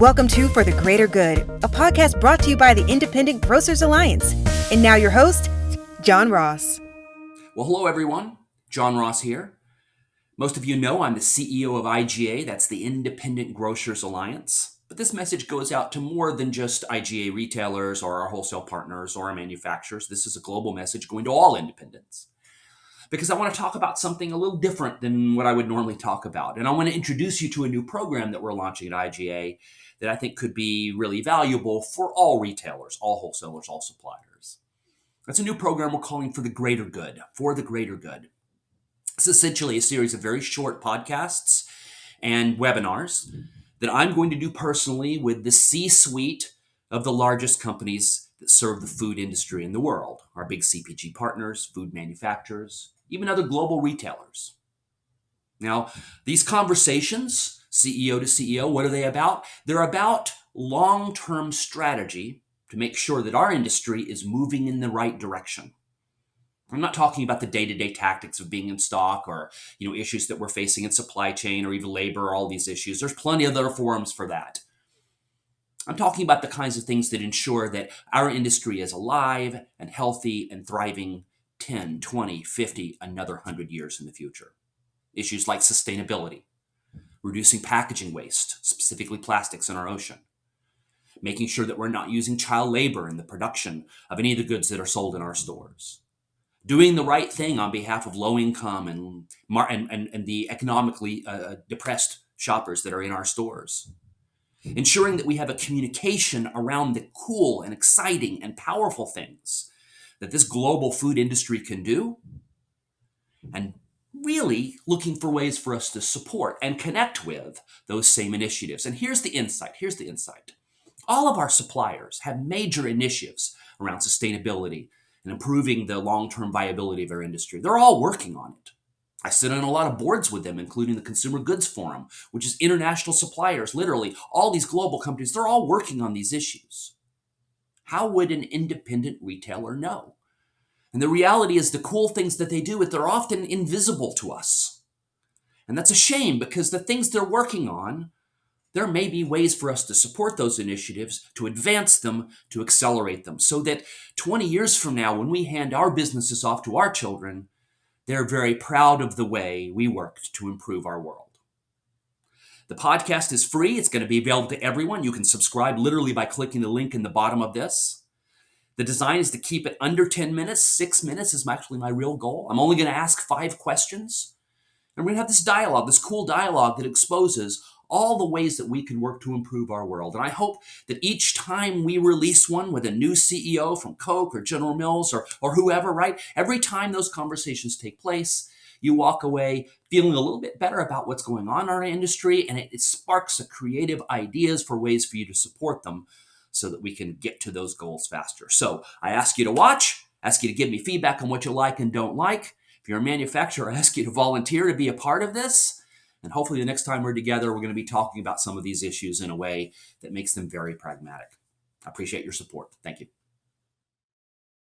Welcome to For the Greater Good, a podcast brought to you by the Independent Grocers Alliance. And now your host, John Ross. Well, hello everyone. John Ross here. Most of you know I'm the CEO of IGA, that's the Independent Grocers Alliance. But this message goes out to more than just IGA retailers or our wholesale partners or our manufacturers. This is a global message going to all independents. Because I want to talk about something a little different than what I would normally talk about. And I want to introduce you to a new program that we're launching at IGA that I think could be really valuable for all retailers, all wholesalers, all suppliers. That's a new program we're calling For the Greater Good, For the Greater Good. It's essentially a series of very short podcasts and webinars that I'm going to do personally with the C-suite of the largest companies that serve the food industry in the world, our big CPG partners, food manufacturers, even other global retailers. Now, these conversations, CEO to CEO, what are they about? They're about long-term strategy to make sure that our industry is moving in the right direction. I'm not talking about the day-to-day tactics of being in stock or issues that we're facing in supply chain or even labor or all these issues. There's plenty of other forums for that. I'm talking about the kinds of things that ensure that our industry is alive and healthy and thriving 10, 20, 50, another 100 years in the future. Issues like sustainability, reducing packaging waste, specifically plastics in our ocean, making sure that we're not using child labor in the production of any of the goods that are sold in our stores, doing the right thing on behalf of low-income and the economically depressed shoppers that are in our stores, ensuring that we have a communication around the cool and exciting and powerful things that this global food industry can do, and really looking for ways for us to support and connect with those same initiatives. And here's the insight. All of our suppliers have major initiatives around sustainability and improving the long-term viability of our industry. They're all working on it. I sit on a lot of boards with them, including the Consumer Goods Forum, which is international suppliers, literally all these global companies. They're all working on these issues. How would an independent retailer know? And the reality is the cool things that they do, they're often invisible to us. And that's a shame because the things they're working on, there may be ways for us to support those initiatives, to advance them, to accelerate them, so that 20 years from now, when we hand our businesses off to our children, they're very proud of the way we worked to improve our world. The podcast is free. It's going to be available to everyone. You can subscribe literally by clicking the link in the bottom of this. The design is to keep it under 10 minutes. 6 minutes is actually my real goal. I'm only going to ask 5 questions. And we're going to have this dialogue, this cool dialogue that exposes all the ways that we can work to improve our world. And I hope that each time we release one with a new CEO from Coke or General Mills or whoever, right? Every time those conversations take place, you walk away feeling a little bit better about what's going on in our industry, and it sparks a creative ideas for ways for you to support them so that we can get to those goals faster. So I ask you to watch, ask you to give me feedback on what you like and don't like. If you're a manufacturer, I ask you to volunteer to be a part of this. And hopefully the next time we're together, we're going to be talking about some of these issues in a way that makes them very pragmatic. I appreciate your support. Thank you.